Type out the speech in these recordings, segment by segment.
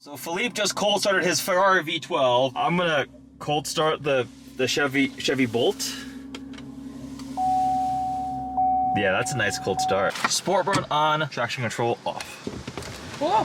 So Philippe just cold started his Ferrari V12. I'm gonna cold start the Chevy Bolt. Yeah, that's a nice cold start. Sport mode on, traction control off. Whoa!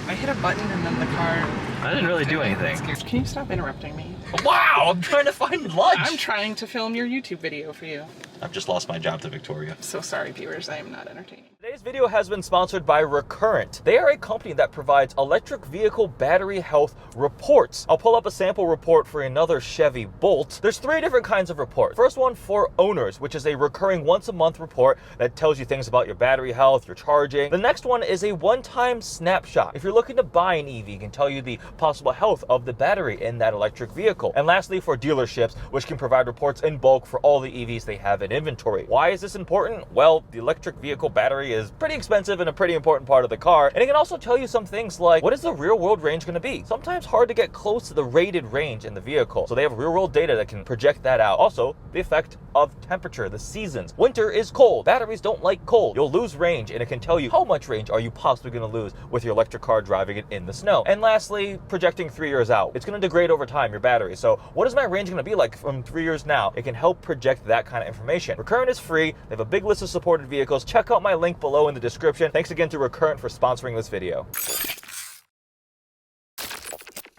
I hit a button and then the car... I didn't really do anything. Can you stop interrupting me? Wow, I'm trying to find lunch! I'm trying to film your YouTube video for you. I've just lost my job to Victoria. I'm so sorry, viewers. I am not entertaining. Today's video has been sponsored by Recurrent. They are a company that provides electric vehicle battery health reports. I'll pull up a sample report for another Chevy Bolt. There's 3 different kinds of reports. First one for owners, which is a recurring once-a-month report that tells you things about your battery health, your charging. The next one is a one-time snapshot. If you're looking to buy an EV, it can tell you the possible health of the battery in that electric vehicle. And lastly, for dealerships, which can provide reports in bulk for all the EVs they have in inventory. Why is this important? Well, the electric vehicle battery is pretty expensive and a pretty important part of the car. And it can also tell you some things like, what is the real world range going to be? Sometimes hard to get close to the rated range in the vehicle. So they have real world data that can project that out. Also, the effect of temperature, the seasons. Winter is cold. Batteries don't like cold. You'll lose range, and it can tell you how much range are you possibly going to lose with your electric car driving it in the snow. And lastly, projecting 3 years out. It's going to degrade over time, your battery. So what is my range going to be like from 3 years now? It can help project that kind of information. Recurrent is free. They have a big list of supported vehicles. Check out my link below in the description. Thanks again to Recurrent for sponsoring this video.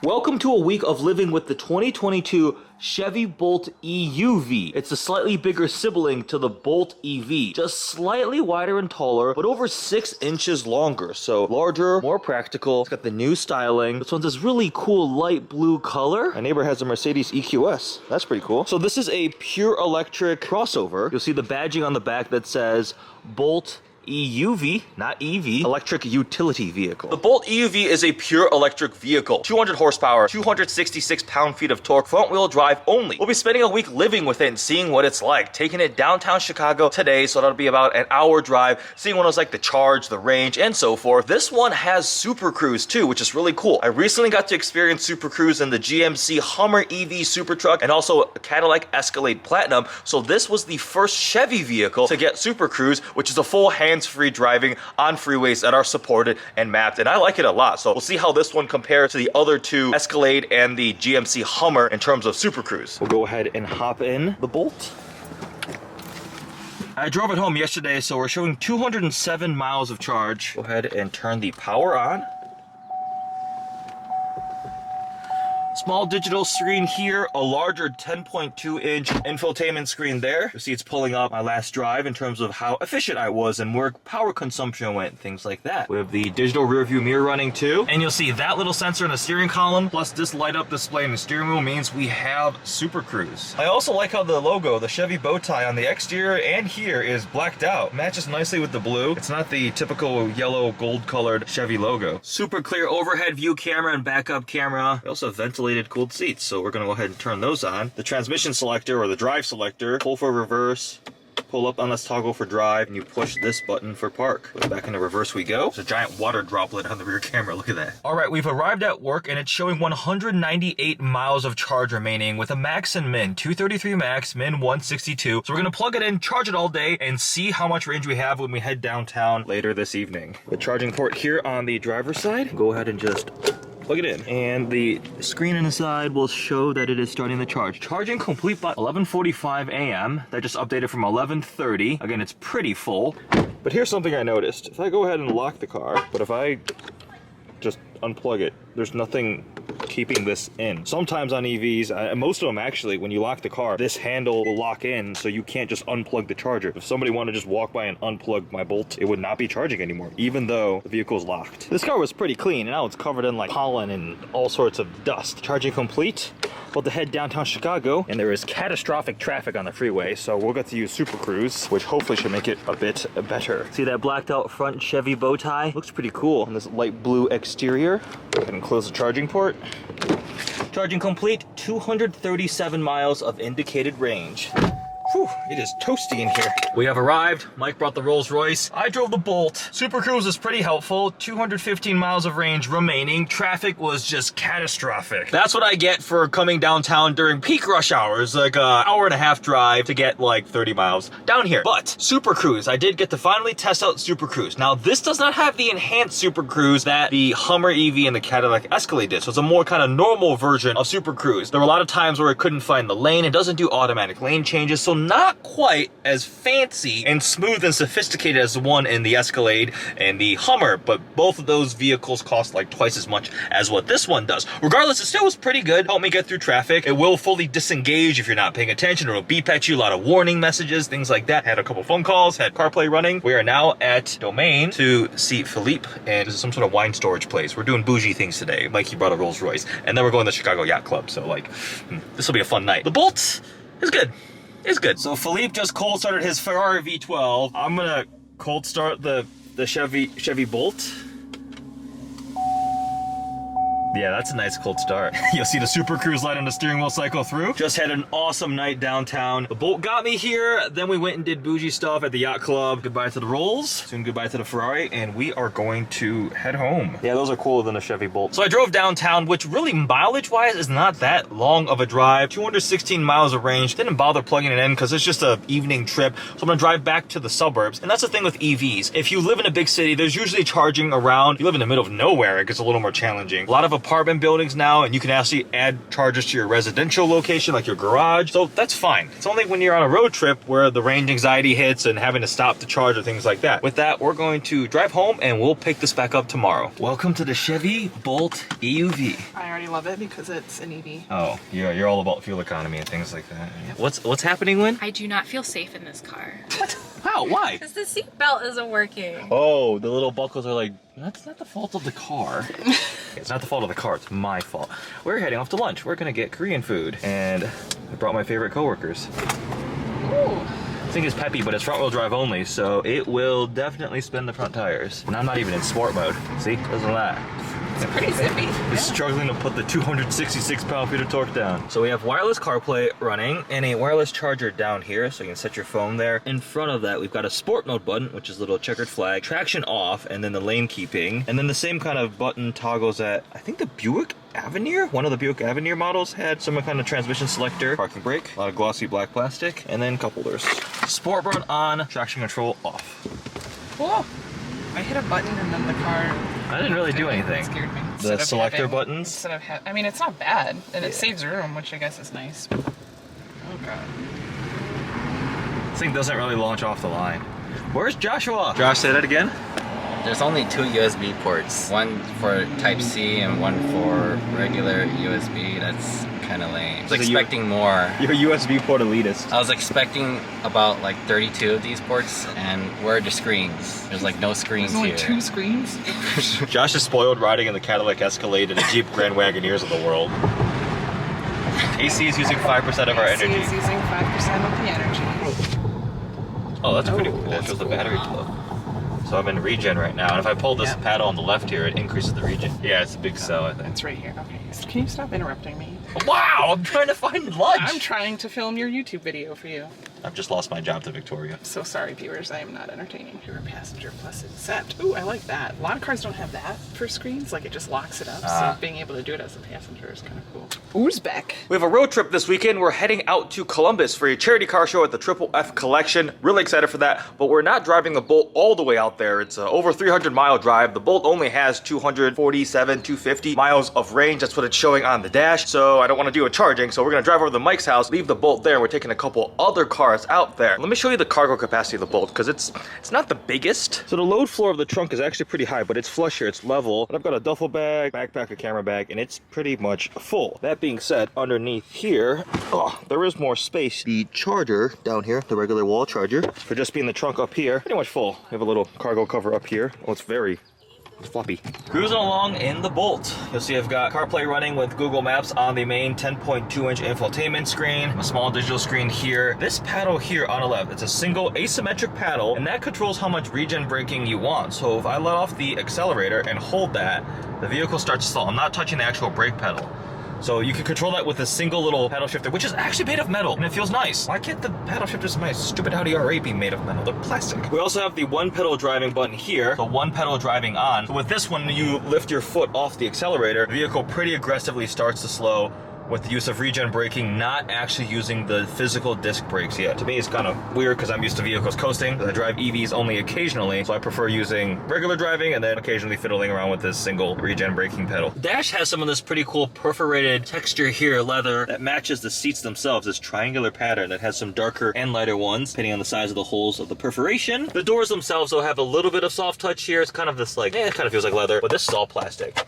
Welcome to a week of living with the 2022 Chevy Bolt EUV. It's a slightly bigger sibling to the Bolt EV, just slightly wider and taller, but over 6 inches longer. So larger, more practical. It's got the new styling. This one's this really cool light blue color. My neighbor has a Mercedes EQS. That's pretty cool. So this is a pure electric crossover. You'll see the badging on the back that says Bolt EUV, not EV, electric utility vehicle. The Bolt EUV is a pure electric vehicle. 200 horsepower, 266 pound-feet of torque, front-wheel drive only. We'll be spending a week living with it and seeing what it's like. Taking it downtown Chicago today, so that'll be about an hour drive, seeing what it's like to charge, the range, and so forth. This one has Super Cruise too, which is really cool. I recently got to experience Super Cruise in the GMC Hummer EV Super Truck and also a Cadillac Escalade Platinum, so this was the first Chevy vehicle to get Super Cruise, which is a full hands-free driving on freeways that are supported and mapped, and I like it a lot. So we'll see how this one compares to the other 2 Escalade and the GMC Hummer in terms of Super Cruise. We'll go ahead and hop in the Bolt. I drove it home yesterday, so we're showing 207 miles of charge. Go ahead and turn the power on. Small digital screen here, a larger 10.2 inch infotainment screen there. You'll see it's pulling up my last drive in terms of how efficient I was and where power consumption went, things like that. We have the digital rear view mirror running too. And you'll see that little sensor in the steering column, plus this light up display in the steering wheel means we have Super Cruise. I also like how the logo, the Chevy bow tie on the exterior and here is blacked out. Matches nicely with the blue. It's not the typical yellow gold colored Chevy logo. Super clear overhead view camera and backup camera. We also have ventilated cooled seats, so we're going to go ahead and turn those on. The transmission selector or the drive selector, pull for reverse, pull up on this toggle for drive, and you push this button for park. Back into reverse we go. There's a giant water droplet on the rear camera, look at that. All right, we've arrived at work and it's showing 198 miles of charge remaining with a max and min, 233 max, min 162. So we're gonna plug it in, charge it all day, and see how much range we have when we head downtown later this evening. The charging port here on the driver's side, go ahead and just plug it in, and the screen on the side will show that it is starting the charge. Charging complete by 11:45 a.m. That just updated from 11:30. Again, it's pretty full. But here's something I noticed. If I go ahead and lock the car, but if I just unplug it, there's nothing keeping this in. Sometimes on EVs, most of them actually, when you lock the car, this handle will lock in so you can't just unplug the charger. If somebody wanted to just walk by and unplug my Bolt, it would not be charging anymore, even though the vehicle is locked. This car was pretty clean, and now it's covered in like pollen and all sorts of dust. Charging complete. About to head downtown Chicago, and there is catastrophic traffic on the freeway, so we'll get to use Super Cruise, which hopefully should make it a bit better. See that blacked out front Chevy bow tie? Looks pretty cool on this light blue exterior. Go ahead and close the charging port. Charging complete, 237 miles of indicated range. Whew. Whew, it is toasty in here. We have arrived. Mike brought the Rolls Royce. I drove the Bolt. Super Cruise is pretty helpful. 215 miles of range remaining. Traffic was just catastrophic. That's what I get for coming downtown during peak rush hours, like an hour and a half drive to get like 30 miles down here. But Super Cruise, I did get to finally test out Super Cruise. Now this does not have the enhanced Super Cruise that the Hummer EV and the Cadillac Escalade did. So it's a more kind of normal version of Super Cruise. There were a lot of times where it couldn't find the lane. It doesn't do automatic lane changes, so not quite as fancy and smooth and sophisticated as the one in the Escalade and the Hummer, but both of those vehicles cost like twice as much as what this one does. Regardless, it still was pretty good. Helped me get through traffic. It will fully disengage if you're not paying attention. It'll beep at you, a lot of warning messages, things like that. Had a couple phone calls, had CarPlay running. We are now at Domain to see Philippe, and this is some sort of wine storage place. We're doing bougie things today. Mikey brought a Rolls Royce, and then we're going to the Chicago Yacht Club, so like, this will be a fun night. The Bolt is good. It's good. So Philippe just cold started his Ferrari V12. I'm gonna cold start the Chevy Bolt. Yeah, that's a nice cold start. You'll see the Super Cruise light on the steering wheel cycle through. Just had an awesome night downtown. The Bolt got me here, then we went and did bougie stuff at the Yacht Club. Goodbye to the Rolls, soon goodbye to the Ferrari, and we are going to head home. Yeah, those are cooler than the Chevy Bolt. So I drove downtown, which really mileage-wise is not that long of a drive. 216 miles of range. Didn't bother plugging it in because it's just an evening trip. So I'm gonna drive back to the suburbs. And that's the thing with EVs. If you live in a big city, there's usually charging around. If you live in the middle of nowhere, it gets a little more challenging. A lot of apartment buildings now, and you can actually add chargers to your residential location, like your garage. So that's fine. It's only when you're on a road trip where the range anxiety hits and having to stop to charge or things like that. With that, we're going to drive home and we'll pick this back up tomorrow. Welcome to the Chevy Bolt EUV. I already love it because it's an EV. Oh, you're all about fuel economy and things like that. What's happening, Lynn? I do not feel safe in this car. What? How? Why? Because the seatbelt isn't working. Oh, the little buckles are like, that's not the fault of the car. It's not the fault of the car, it's my fault. We're heading off to lunch. We're gonna get Korean food. And I brought my favorite coworkers. Ooh. This thing is peppy, but it's front wheel drive only, so it will definitely spin the front tires. And I'm not even in sport mode. See, listen to that. It's pretty zippy. He's struggling to put the 266 pound-feet of torque down. So we have wireless CarPlay running and a wireless charger down here, so you can set your phone there. In front of that, we've got a sport mode button, which is a little checkered flag, traction off, and then the lane keeping. And then the same kind of button toggles at, I think the Buick Avenir? One of the Buick Avenir models had some kind of transmission selector, parking brake, a lot of glossy black plastic, and then cup holders. Sport mode on, traction control off. Cool. I hit a button and then the car... I didn't really do anything. It scared me. The selector buttons? Instead of I mean, it's not bad, and it saves room, which I guess is nice. Oh god. This thing doesn't really launch off the line. Where's Joshua? Josh, say that again? There's only 2 USB ports, one for Type-C and one for regular USB. That's kind of lame. I was expecting more. You're a USB port elitist. I was expecting about like 32 of these ports, and where are the screens? There's like no screens There's only here. 2 screens? Josh is spoiled riding in the Cadillac Escalade and the Jeep Grand Wagoneers of the world. AC is using 5% of our AC energy. is using 5% of the energy. Oh, that's pretty cool. It That's shows the cool. battery flow. So I'm in regen right now, and if I pull this paddle on the left here, it increases the regen. Yeah, it's a big cell, I think. It's right here. Okay. Can you stop interrupting me? Wow, I'm trying to find lunch! I'm trying to film your YouTube video for you. I've just lost my job to Victoria. So sorry, viewers, I am not entertaining. You're a passenger plus accept. Ooh, I like that. A lot of cars don't have that for screens, like it just locks it up. So being able to do it as a passenger is kind of cool. Uzbek. We have a road trip this weekend. We're heading out to Columbus for a charity car show at the Triple F Collection. Really excited for that, but we're not driving the Bolt all the way out there. It's over 300-mile drive. The Bolt only has 247, 250 miles of range. That's what it's showing on the dash, so I don't want to do a charging, so we're going to drive over to Mike's house, leave the Bolt there, and we're taking a couple other cars out there. Let me show you the cargo capacity of the Bolt, because it's not the biggest. So the load floor of the trunk is actually pretty high, but it's flush here, it's level. And I've got a duffel bag, backpack, a camera bag, and it's pretty much full. That being said, underneath here, there is more space. The charger down here, the regular wall charger, for just being the trunk up here, pretty much full. We have a little cargo cover up here. Oh, it's very floppy. Cruising along in the Bolt. You'll see I've got CarPlay running with Google Maps on the main 10.2-inch infotainment screen, a small digital screen here. This paddle here on the left, it's a single asymmetric paddle, and that controls how much regen braking you want. So if I let off the accelerator and hold that, the vehicle starts to stall. I'm not touching the actual brake pedal. So you can control that with a single little paddle shifter, which is actually made of metal, and it feels nice. Why can't the paddle shifters in my stupid Audi R8 be made of metal? They're plastic. We also have the one pedal driving button here, the one pedal driving on. So with this one, you lift your foot off the accelerator, the vehicle pretty aggressively starts to slow with the use of regen braking, not actually using the physical disc brakes yet. To me, it's kind of weird because I'm used to vehicles coasting. I drive EVs only occasionally, so I prefer using regular driving and then occasionally fiddling around with this single regen braking pedal. The dash has some of this pretty cool perforated texture here, leather, that matches the seats themselves, this triangular pattern that has some darker and lighter ones, depending on the size of the holes of the perforation. The doors themselves, though, have a little bit of soft touch here. It's kind of this like, it kind of feels like leather, but this is all plastic.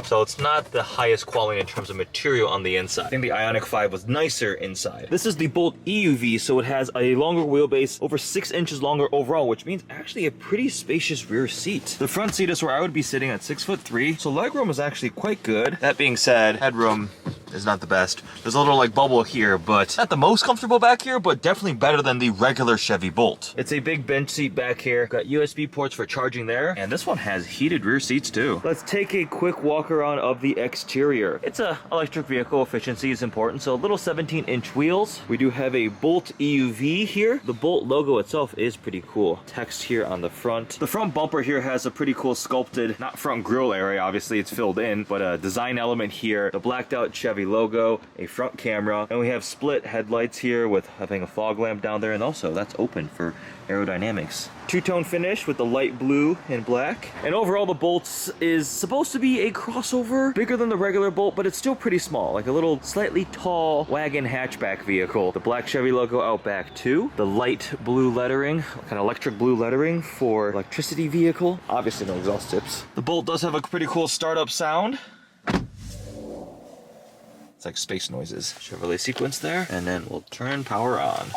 So it's not the highest quality in terms of material on the inside. I think the Ioniq 5 was nicer inside. This is the Bolt EUV, so it has a longer wheelbase, over 6 inches longer overall, which means actually a pretty spacious rear seat. The front seat is where I would be sitting at 6'3", so legroom is actually quite good. That being said, headroom is not the best. There's a little like bubble here, but not the most comfortable back here, but definitely better than the regular Chevy Bolt. It's a big bench seat back here. Got USB ports for charging there, and this one has heated rear seats too. Let's take a quick walk around of the exterior. It's a electric vehicle, efficiency is important, so a little 17-inch wheels. We do have a Bolt EUV here. The Bolt logo itself is pretty cool. Text here on the front. The front bumper here has a pretty cool sculpted, not front grille area, obviously it's filled in, but a design element here. The blacked out Chevy logo, a front camera, and we have split headlights here with having a fog lamp down there, and also that's open for aerodynamics. Two-tone finish with the light blue and black. And overall, the Bolt is supposed to be a crossover, bigger than the regular Bolt, but it's still pretty small, like a little slightly tall wagon hatchback vehicle. The black Chevy logo out back too. The light blue lettering, kind of electric blue lettering for electricity vehicle. Obviously no exhaust tips. The Bolt does have a pretty cool startup sound. It's like space noises. Chevrolet sequence there, and then we'll turn power on.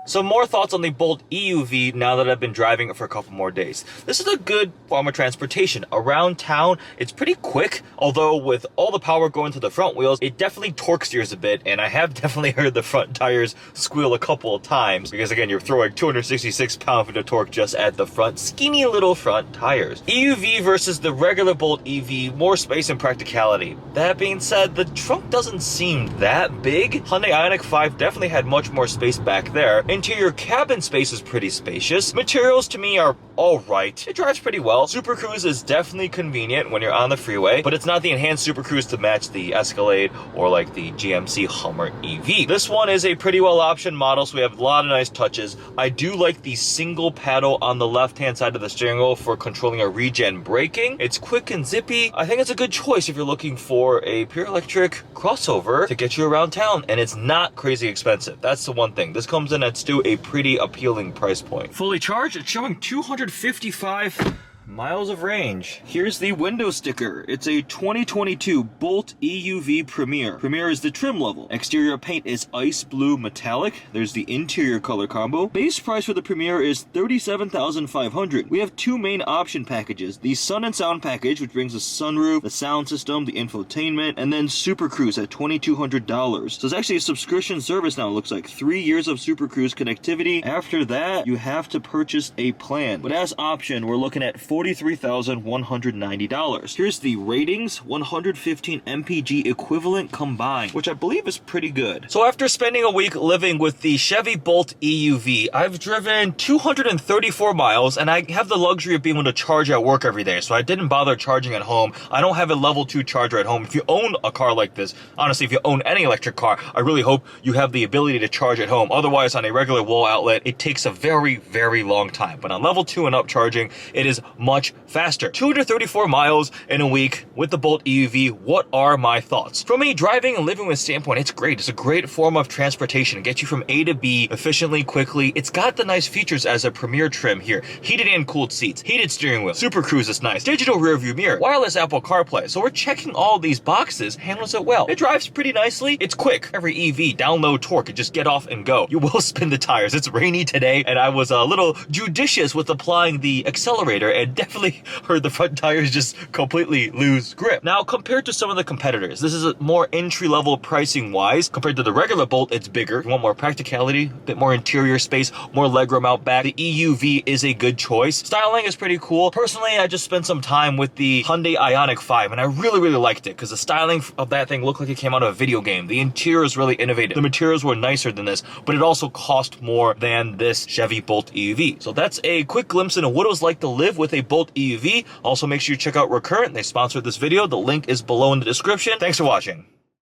Some more thoughts on the Bolt EUV now that I've been driving it for a couple more days. This is a good form of transportation. Around town, it's pretty quick, although with all the power going to the front wheels, it definitely torque steers a bit, and I have definitely heard the front tires squeal a couple of times, because again, you're throwing 266 pound-feet of torque just at the front, skinny little front tires. EUV versus the regular Bolt EV, more space and practicality. That being said, the trunk doesn't seem that big. Hyundai Ioniq 5 definitely had much more space back there. Interior cabin space is pretty spacious. Materials to me are alright. It drives pretty well. Super Cruise is definitely convenient when you're on the freeway, but it's not the enhanced Super Cruise to match the Escalade or like the GMC Hummer EV. This one is a pretty well optioned model, so we have a lot of nice touches. I do like the single paddle on the left-hand side of the steering wheel for controlling a regen braking. It's quick and zippy. I think it's a good choice if you're looking for a pure electric crossover to get you around town, and it's not crazy expensive. That's the one thing. This comes in at still a pretty appealing price point. Fully charged, it's showing 255 miles of range. Here's the window sticker. It's a 2022 Bolt EUV Premier. Premier is the trim level. Exterior paint is ice blue metallic. There's the interior color combo. Base price for the Premier is $37,500. We have two main option packages. The Sun and Sound package, which brings the sunroof, the sound system, the infotainment, and then Super Cruise at $2,200. So it's actually a subscription service now, it looks like. 3 years of Super Cruise connectivity. After that, you have to purchase a plan. But as option, we're looking at $43,190. Here's the ratings, 115 mpg equivalent combined, which I believe is pretty good. So after spending a week living with the Chevy Bolt EUV, I've driven 234 miles, and I have the luxury of being able to charge at work every day, so I didn't bother charging at home. I don't have a level 2 charger at home. If you own a car like this, honestly, if you own any electric car, I really hope you have the ability to charge at home. Otherwise, on a regular wall outlet, it takes a very, very long time. But on level 2 and up charging, it is much faster. 234 miles in a week with the Bolt EUV. What are my thoughts? From a driving and living with standpoint, it's great. It's a great form of transportation. It gets you from A to B efficiently, quickly. It's got the nice features as a Premier trim here. Heated and cooled seats, heated steering wheel, Super Cruise is nice, digital rear view mirror, wireless Apple CarPlay. So we're checking all these boxes, handles it well. It drives pretty nicely. It's quick. Every EV, download torque, and just get off and go. You will spin the tires. It's rainy today, and I was a little judicious with applying the accelerator and definitely heard the front tires just completely lose grip. Now, compared to some of the competitors, this is a more entry-level pricing wise. Compared to the regular Bolt, it's bigger. If you want more practicality, a bit more interior space, more legroom out back, the EUV is a good choice. Styling is pretty cool. Personally, I just spent some time with the Hyundai Ioniq 5, and I really liked it because the styling of that thing looked like it came out of a video game. The interior is really innovative. The materials were nicer than this, but it also cost more than this Chevy Bolt EUV. So that's a quick glimpse into what it was like to live with a Bolt EUV. Also, make sure you check out Recurrent. They sponsored this video. The link is below in the description. Thanks for watching.